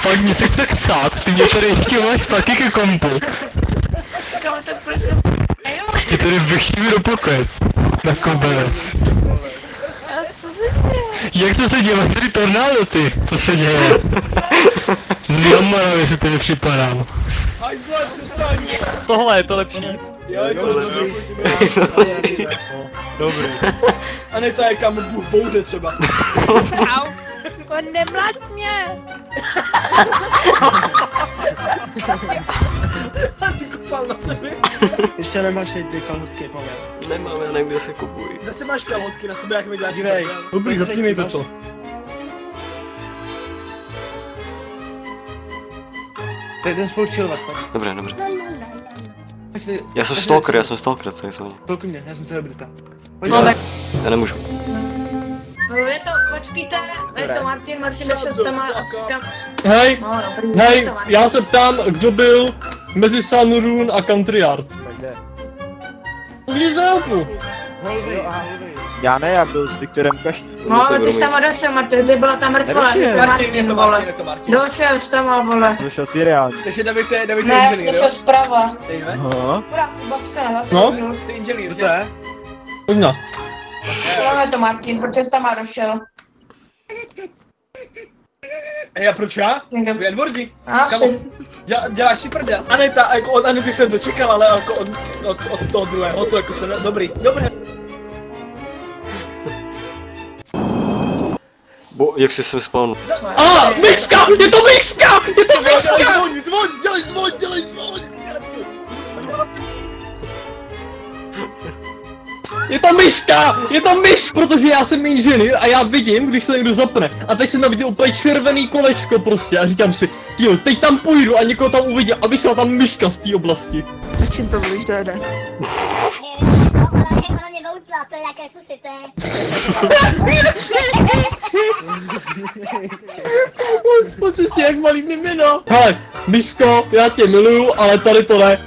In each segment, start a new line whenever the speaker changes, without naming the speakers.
Pak mě se chce ksát, ty mě tady ještě máš zpátky ke kompu.
Kam to prostě...
Ještě tady vychýví do pokoje. Na koberec.
A co se děje?
Jak to se děje? Máš tady tornádo ty? Co se děje? Na Moravě se tady připadám.
Hajzle, přestaň!
Tohle je to lepší.
Jo, je to dobrý.
Dobrý.
A ne to je kam Bůh bouře třeba.
Au! Nemlať mě!
A ty kopal na sebe.
Ještě nemáš ty kalhotky, Pavel.
Nemám, já nevím, kde se kupují.
Zase máš kalhotky na sebe, jak mi děláš.
Dívej.
Dobrý, zapínejte to.
Jdem spolu chillovat, tak.
Dobře, dobře. Já jsem stalker, to je zvoně.
Tolkuj mě, já jsem celebrita.
No tak...
Já nemůžu.
Je to, počkejte, je to Martin došel s těma asi kam...
Hej,
No, dobrý,
hej,
je to Martin.
já se ptám, kdo byl mezi Sunrun a Country Yard.
Tak jde.
Uvidíš známku.
Holvej.
Já ne, já byl s Viktorem Kaští.
No, ty jsi tam došel, Martin, ty byla tam mrtvola,
Nedošel.
je to Martin, vole.
to Martin.
Došel jsi tam, vole.
Došel ty reálně.
Takže David je
Ne, já jsem
inženýr,
došel
jo?
zprava.
Dejme.
Aha.
Kurá, bačka, zase
No?
no?
Jsi inženýr,
Kdo to je?
Pojď na.
Je to Martin, protože jsi tam došel.
Hej, a proč já?
Někdo...
Vy Edwardi.
Asi.
Děláš si prdel. Aneta, jako od Anety jsem to čekal, ale jako od toho druhého, to jako jsem, dobrý.
Jak jsi sem spawnul?
Mixka! Je to Mixka! Je to Mixka! Zvoň, dělej zvoň! Je to myška! Je to myš! Protože já jsem inženýr a já vidím, když to někdo zapne. A teď jsem tam viděl úplně červený kolečko prostě a říkám si, jo, teď tam půjdu a někoho tam uvidím a vyšla tam myška z té oblasti.
A čím to mluvíš, Dede?
Ona mě voutla, to je jaké susy, to je...
Po cestě jak malý mimino. Hele, myško, já tě miluju, ale tady to ne.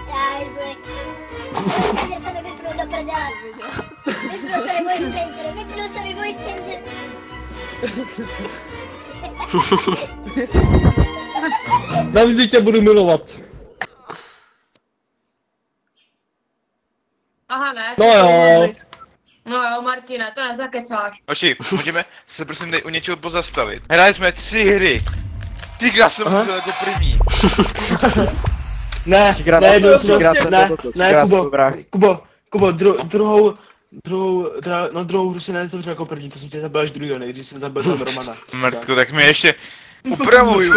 Já jizli. Já se mi vypnu do prdele. Vypnu se mi voice changer.
Navždy tě budu milovat.
Aha, ne.
No jo.
No jo, Martine, to nezakecáš.
Oši, můžeme se prosím tady u něčeho pozastavit. Hráli jsme 3 hry. 3krát jsem byl jako první.
Ne,
Třikrát
ne,
jsem to,
ne,
Kubo.
Kubo, druhou hru si nezavřel jako první, to jsem tě zabil až druhýho, nejdřív jsem zabil tam Romana.
Mrtko, tak mi ještě upravuju.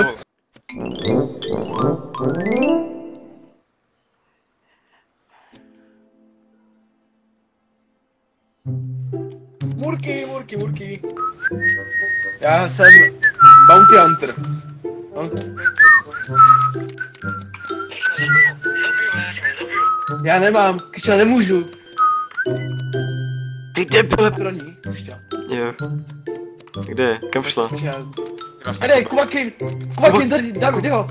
Murky.
Já jsem Bounty Hunter. No. Já nemám, Krišťa, nemůžu.
Ty debile!
Pro ní, Krišťa.
Jo. Kde je? Kam šla?
Tady, Kubakin, tady, David, jeho.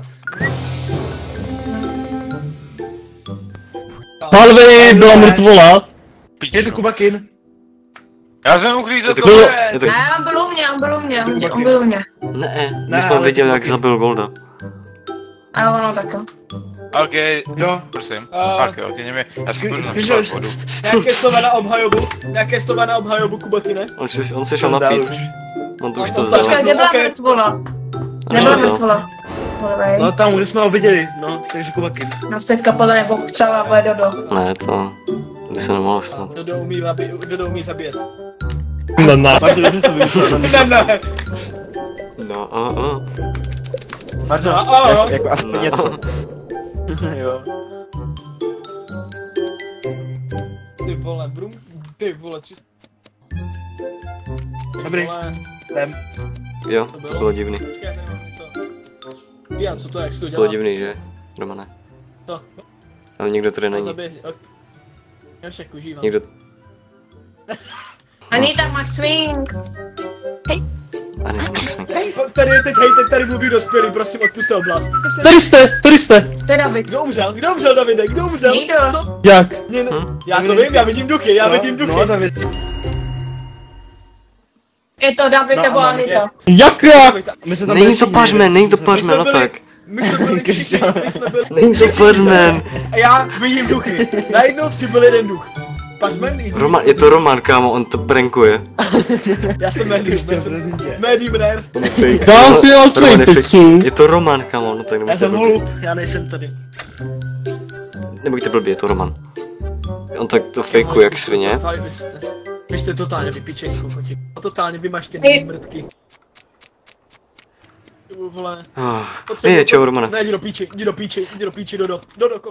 Halvey byla mrtvola.
Je to Kubakin.
Já jsem uklízel
Je to-
to
je to-
Ne, on byl u mě.
Ne,
Ne,
my jsme
ale
viděl,
to
jak
taky.
zabil Golda.
A ono taky.
OK,
Jo.
prosím.
A-
OK, němě, já si budu
Slyšel
načovat
jsi?
vodu.
Nějaké slova na obhajobu Kubatine?
On se šel napít. On to už to vzal.
Počkej, kde byla
Ok.
mrtvola?
On
Kde
to
byla
vzal.
mrtvola? Volej.
No tam, kde jsme ho viděli, no, takže Kubakin.
Nás teďka podle nebo chcela bude Dodo.
Ne, to by se nemohlo stát.
Kdo umí zabíjet?
Ne. Martin, dobře to vyšlo.
Ne.
No,
Martin,
Jako aspoň něco.
jo.
Ty vole, 3...
Dobrý. Jdem.
Jo, to bylo divný.
Počkej, já tady mám něco. Pijan, co to, jak jsi to
Bylo
dělá?
divný, že? Romane.
To.
Ale nikdo tady
To
není.
zabiješ. Já však užívám.
Nikdo...
Anita Max Swing.
A ne, Max mi.
Tady je teď tady mluví dospělý, prosím, odpuste oblast.
Tady jste!
To je David.
Kdo umřel, Davide, kdo umřel?
Nikdo.
Co?
Jak?
Já to vím, já vidím duchy,
No, David.
Je to David nebo Anita.
Jak já?
Není to pařmen, no tak.
My jsme byli všichni, my jsme byli.
Není to pařmen.
A já vidím duchy. Najednou přibyl jeden duch. Pařmen i duch.
Roman, je to Roman, kámo, on to prankuje.
Já jsem médium rare.
Dám si na tvoj pizzu.
Je to Roman, kámo, no tak
Já
nebuďte
jsem
blbý.
holub, já nejsem tady.
Nebuďte blbý, je to Roman. On tak to fejkuje jak svině.
Vy jste totálně vypičení, chufoti. Totálně vymaštěný mrtky. Vole.
Je, čau Romane.
Ne, jdi do píči, Dodo, Dodo,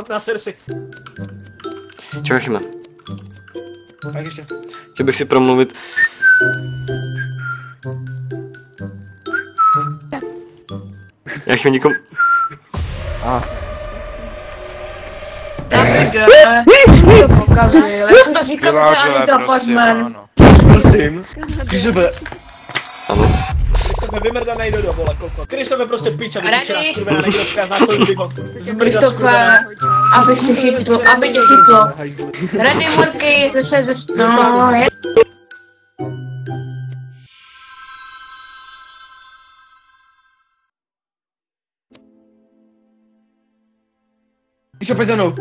na sersi.
Čau Jachime.
Tak ještě.
Chtěl bych si promluvit. Jachime, nikomu...
Davide, to pokazil, já jsem to říkal, že Anita Pařmen.
Prosím. Krištofe.
Ano.
Krištofe, vymrdanej Dodo, vole, koko. Krištofe prostě piča, vypičená
Ready?
skurvená nekrovská, následný život.
Krištofe, aby si chytlo, aby tě chytlo. Ready, Murky, no, je.
Krištofe, pojď za mnou.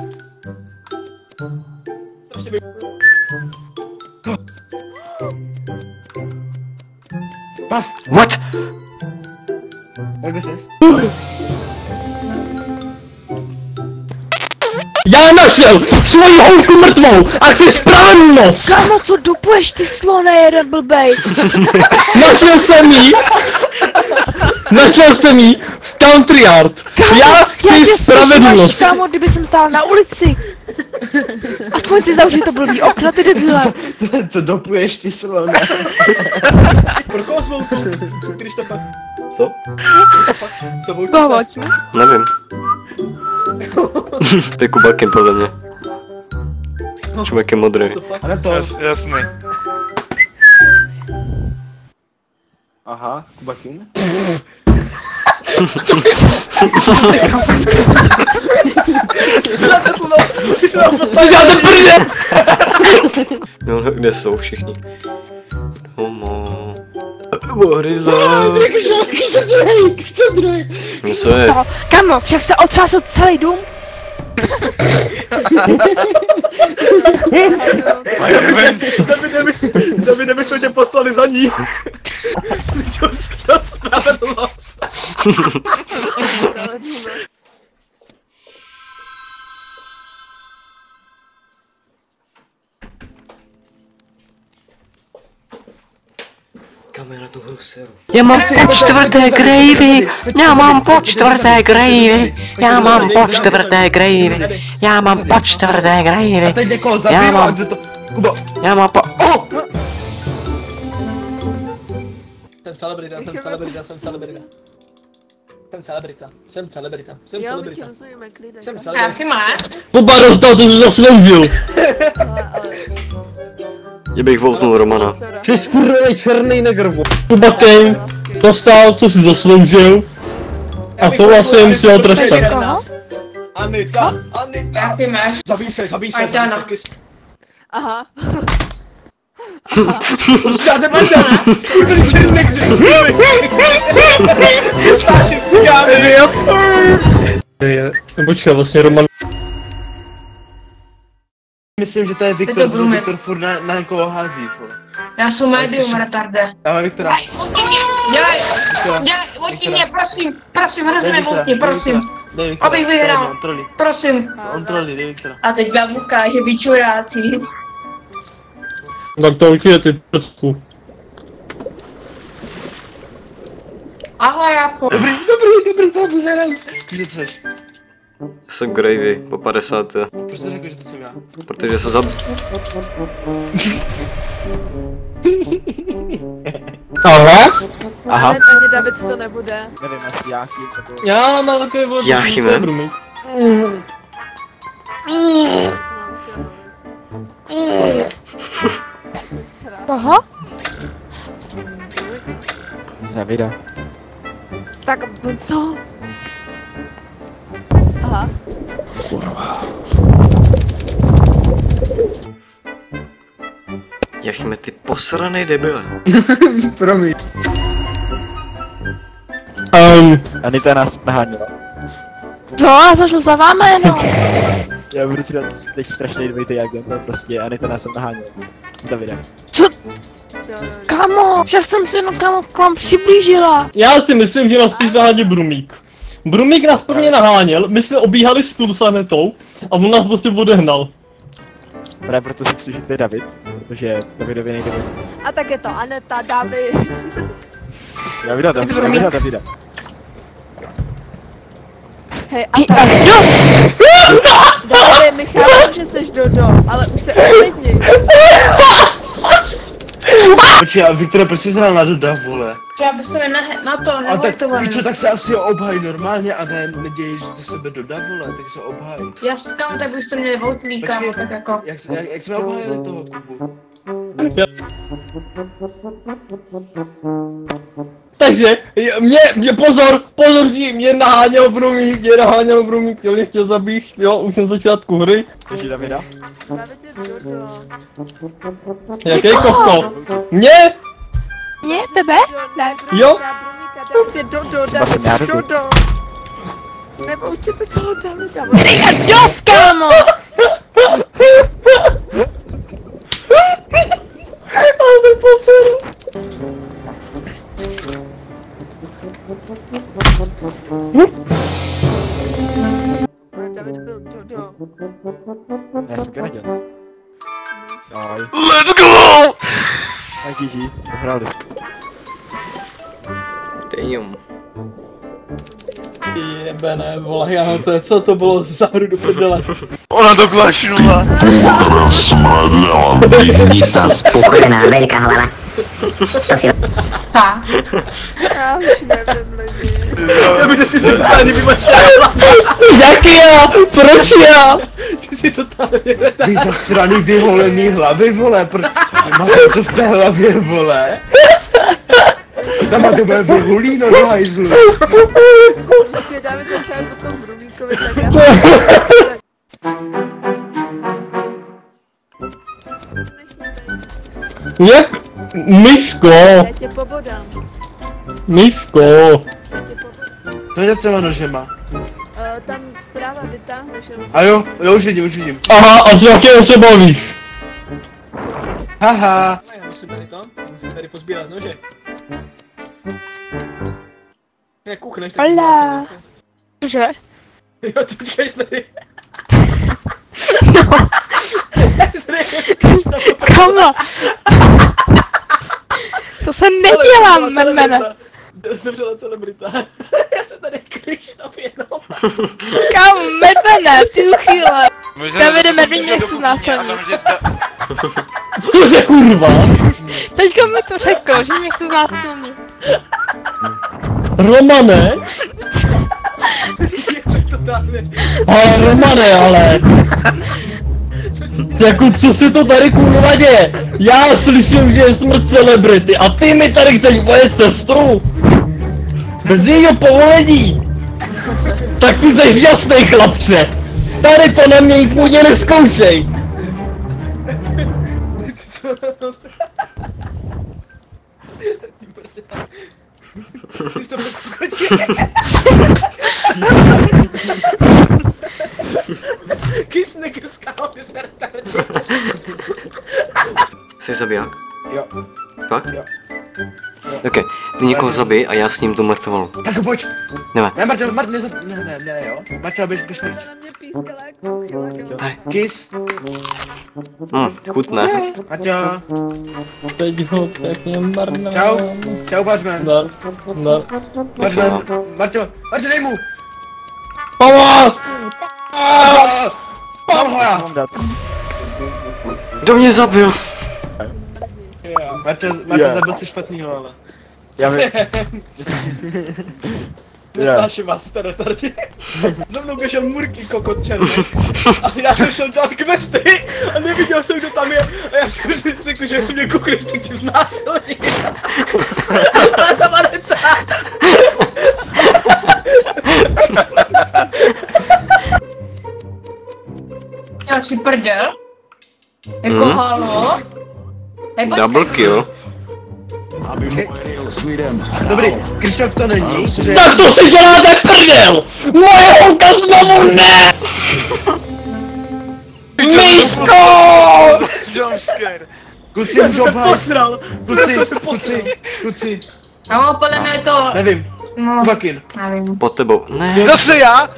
Pav,
What?
jak by ses?
Já našel svoji holku mrtvou a chci spravedlnost!
Kámo, co dupuješ ty slone, jeden blbej?
Našel jsem jí v Country Yard. Já chci spravedlnost.
Kámo, kdyby jsem stál na ulici. Aspoň si zavři to blbý okno, ty debile.
Co dopuješ ty slone? Pro koho svou tu? Krištofe.
Co?
Co vou
Koho?
Nevím. To je Kubakin podle mě. Člověk je modrý.
Ale to.
Jasný.
Aha, Kubakin.
Co děláte prdě?
No, kde jsou všichni? Homo. Hryzla. No co je?
Co? Kámo, však se otřásl celý dům?
Davide, my jsme tě poslali za ní. Chtěl spravedlnost.
Kamera tu hru seru. Já mám po čtvrté gravy. Já mám po čtvrté gravy. Já mám po čtvrté gravy. Já mám po čtvrté
A
gravy.
teď někoho zabiju a kdo to... Kubo.
Já mám po...
Jsem celebrita.
Já má.
Kuba dostal, to jsi zasloužil.
Já bych voutnul Romana.
Jsi skurvený černý negr. Kuba Kane dostal, co jsi zasloužil. A souhlasím si ho trestat.
Anita.
Jaký máš?
Zabij se.
Aitana.
Aha.
Puskáte prdele. Skurvený černý negři. Sláším cigány.
Počkej, vlastně Roman.
Myslím, že to je Viktor, protože Viktor furt na někoho hází.
Já jsem médium, retarde.
Dáme Viktora.
Daj, odti mě, dělej, odti mě, prosím, hrozně mě odti, prosím. Abych vyhrál, prosím.
On trolí, dej Viktora.
A teď vám ukáže vyčuráci.
Tak to určitě ty prcku.
Ahoj, jako.
Dobrý, tak uzeraj. Víš, co seš?
Jsem gravy po 50.
Proč jsi řekl, že to jsem já?
Protože se zab...
Aha.
Aha.
Ani David to nebude.
Nevím, asi Jáchym nebo...
Já mám takové vody.
Jáchyme.
Aha.
Davida.
Tak co? Aha.
Jachime, ty posranej debile.
Promiň.
Anita nás naháněla.
Co? Já jsem šel za váma jenom.
Já budu ti dát teď strašný dvojitý agent, no prostě Anita nás tam naháněla. Davide.
Co? Kamo, však jsem se jenom kamo k vám přiblížila.
Já si myslím, že nás spíš naháněl Brumík. Brumík nás prvně naháněl, my jsme obíhali stůl s Anetou a on nás prostě odehnal.
Právě proto si myslím, že to je David, protože Davidovi nejde věřit.
A tak je to Aneta, David.
Davida.
Hej, a tak. Davide, my chápem, že seš Dodo, ale už se uklidni.
Počkej, a Viktor prostě zhrál na Doda, vole.
Já bych se na to nehojtovaný.
Víš co, tak se asi obhaj normálně a nedějí, že to sebe Doda, vole, tak se obhaj.
Já říkám, tak už jste měli voutlí, kámo, tak jako.
Jak jsme obhájili toho Kubu?
Takže, mě pozor, mě naháněl Brumík, chtěl mě chtěl zabít, jo, už na začátku hry.
Takže Davida.
David je Dodo.
Jaký koko? Mě?
Mě? Tebe? Ne.
Jo?
David je Dodo, David je Dodo. Neboučete toho Davida.
Dost, kámo!
Já jsem poseru.
David byl Dodo.
Já jsem Kanaděn. Ahoj.
Let's go!
Tak GG, dohráli.
Damn.
Jebené vole, já to co to bylo za hru do prdele.
Ona to klašnula.
Smradlá, vyhnitá, spokojená, velká hlava. To si...
Ha.
Já už nevím lidi.
Davide, ty jsi totálně vymačtala.
Jak já? Proč já?
Ty jsi totálně vymačtala. Vy zasraný vyholený hlavy, vole, máš to v té hlavě, vole. Tam má to bude vyhulíno do hajzlu.
Prostě David začal potom Brumíkovi, tak já
Jak? Myško!
Já tě pobodám.
Myško!
To je těma nožema.
Tam zprava vytáhneš jenom.
A jo, už vidím.
Aha, a s jakým se bavíš?
Haha.
Já musím tady pozbírat nože. Jak kuchneš, tak
Hola. Cože?
Jo, ty říkáš tady.
Kamo. To se nedělám, memene.
Zemřela celebrita. Já jsem tady Krištof jenom.
Kamo, memene, ty uchýle. Davide, Medvín mě chce znásilnit.
Cože kurva?
Teďka mi to řekl, že mě chce znásilnit.
Romane? Ale Romane, ale. Jako co se to tady kurva děje? Já slyším, že je smrt celebrity a ty mi tady chceš vojet sestru? Bez jejího povolení? Tak ty jsi jasnej chlapče. Tady to na mě nikdy neskoušej.
Ty jsi to byl kokodě. Kysne krskal, by se retardě.
Jsi zabiják?
Jo.
Fakt?
Jo.
Ok, ty někoho zabij a já s ním tu mrtvolu.
Tak pojď.
Jdeme.
Ne, Marta, ne, jo. Marta, běž pryč.
Na mě pískala jako uchyla.
Kiss.
Chutné.
Marta.
Teď ho pěkně marná.
Čau, Batman.
Dar.
Batman, Marta, dej mu.
Pomoc!
Pomoc!
Kdo mě zabil?
Marta zabil si špatnýho, ale.
Já vím.
Nesnáším vás, jste retardě. Za mnou běžel Murky kokot černý. A já jsem šel dát questy a neviděl jsem, kdo tam je. A já jsem si řekl, že jestli mě koukneš, tak ti znásilní. Ta Marta.
Já si prdel. Jako halo.
Double kill.
Dobrý, Krištof to není, že...
Tak to si děláte prdel! Moje holka znovu ne! Míško!
Jumpscare.
Kluci, můžu obhájit. Kluci.
No, podle mě je to...
Nevím.
No,
Kubakin.
nevím.
Pod tebou. Ne.
Zase já?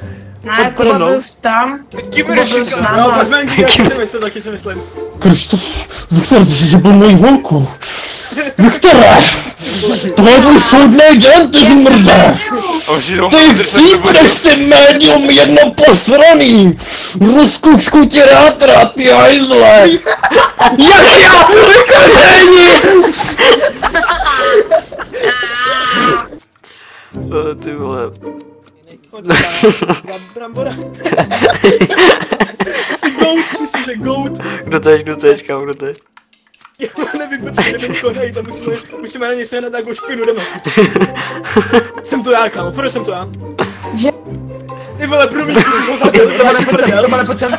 Ne, Kuba byl tam. Kuba byl s
No,
náma.
taky si myslím.
Krištof, Viktor, ty jsi zabil moji holku. Viktore! To je tvůj soudný den, ty zmrde! Ty chcípneš si médium jedno posraný! Rozkušku ti rátra, ty hajzle! Jak já? Vykoření!
Ty vole.
Za brambora. Jsi goat, myslím, že goat.
Kdo teď, kámo, kdo teď?
Já nevím, počkej, jdeme konej, tam musíme na něj sehnat nějakou špinu, jdeme. Jsem to já, kámo, furt jsem to já. Ty vole, průmík, to zabil, to máš prdel.
Romane, pojď sem.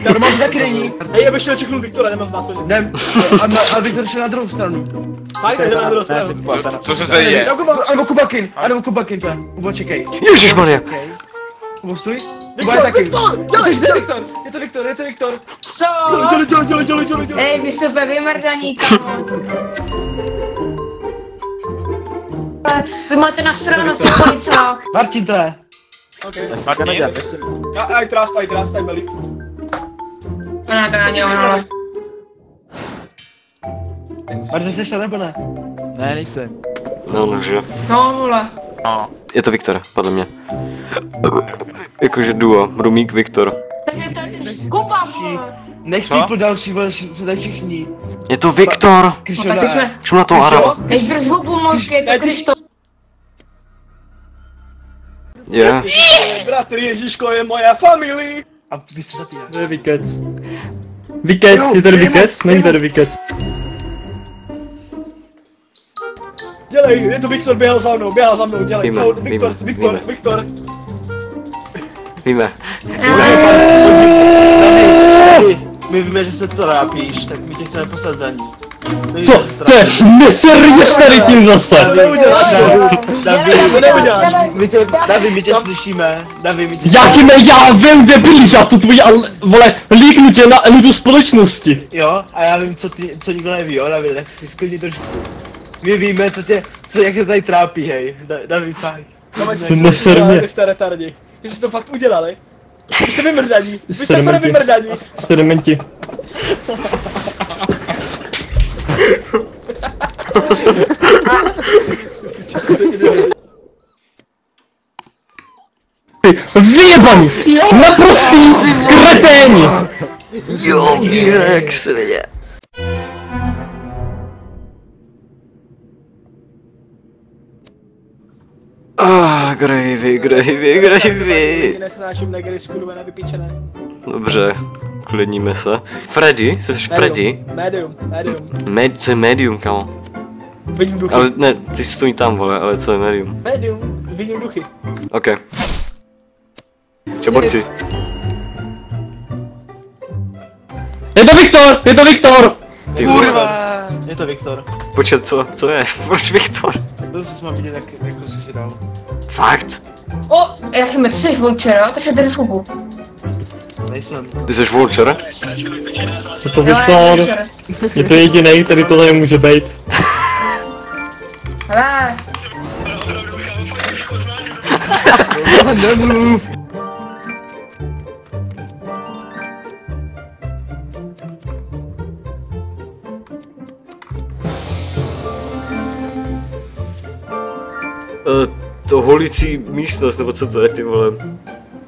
Roman taky není.
Hej, já bych šel čeknout Viktora, nemám vás hodit.
Ne, a Viktor šel na druhou stranu.
Fajn, jdeme na druhou stranu.
Co se zde děje?
Anebo Kubakin to je. Kubo, čekej.
Ježišmarja.
Kubo, stůj. Kubo je taky. Je to Viktor.
Co?
Dělej.
Ej, vy jste ve vymrdaní, kámo. Vy máte nasráno v těch policách.
Martin to je.
Okej.
Martin?
I trust, I believe.
Ne, to není ono.
Martin, jsi šel nebo ne?
Ne, nejsem.
No, že.
No, vole.
No.
Je to Viktor, podle mě. Jakože duo, Rumík, Viktor.
Takže to je ten Kuba, vole.
Nech týpl další, vole, jsou tady všichni.
Je to Viktor!
Krištof,
No, tak jsme...
Čum na to Araba.
Ej, drž hubu, možky, je to Krištof.
Je.
Bratr Ježíško je moje familie.
A vy se zapíjáte.
To je Vikec. Vikec, je tady Vikec? Není tady Vikec.
Dělej, je to Viktor, běhal za mnou, dělej.
Víme,
Co?
víme.
Viktor.
Víme.
My víme, že se to rápíš, tak my tě chceme poslat za ní.
Co? To je neserně starý tím zase!
David, my tě slyšíme.
Já vím, kde bydlíš, já tu tvoji, vole, líknu tě na elitu společnosti.
Jo, a já vím, co nikdo neví, jo, David, tak si sklidni trošku. My víme, jak tě tady trápí, hej, David, fakt.
Neser
Jste retardi. Vy jste to fakt udělali. Vy jste vymrdaní. Vy jste fakt vymrdaní.
Jste dementi. Vyjebaný! Naprostý kreténi!
Jo, víra jak svině. Gravy.
Nesnáším negery, skurvené, vypíčené.
Dobře, klidníme se. Freddy, jsi Freddy?
Medium.
Co je medium, kamo?
Vidím duchy.
Ale ne, ty stojí tam, vole, ale co je medium?
Medium, vidím duchy.
OK. Čaborci.
Je to Viktor!
Ty
kurva! Je to Viktor.
Počkat, co je? Proč Viktor?
To jsem mám vidět, jak jsi dal.
Fakt?
O, Jachime, ty jsi vulture, jo? Takže drž hubu.
Nejsem.
Ty jsi vulture?
Je to Viktor. Je to jedinej, který tohle nemůže být.
Hele.
To holící místnost, nebo co to je, ty vole?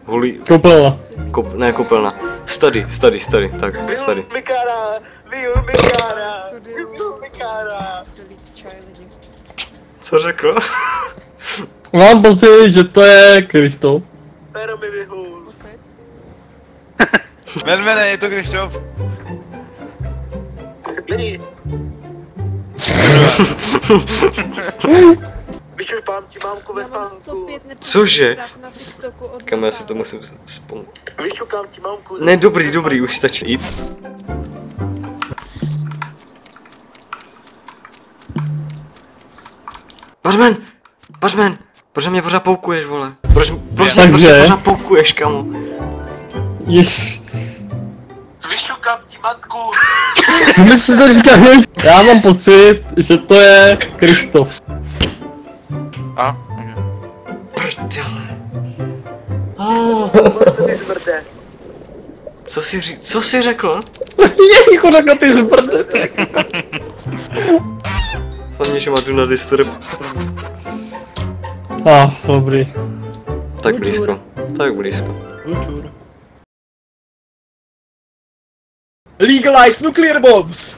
Holí...
Koupelna.
Ne, koupelna. Study, tak, study. Co řekl?
Mám pocit, že to je Krištof.
Menmene, je to Krištof.
Vyčupám ti mámku ve spánku.
Cože? Kam já si to musím vzpomenout.
Vyšukám ti mámku.
Ne, dobrý, už stačí. Jít. Pařmen, proč mě pořád poukuješ, vole? Proč mě pořád poukuješ, kamo?
Jež.
Vyšukám ti matku.
Co mi se to říká? Já mám pocit, že to je Krištof.
A?
Prdele. Co jsi řekl?
Jako řekl ty zbrde.
Hlavně, že má jdu na disturb.
Dobrý.
Tak blízko.
Legalize nuclear bombs!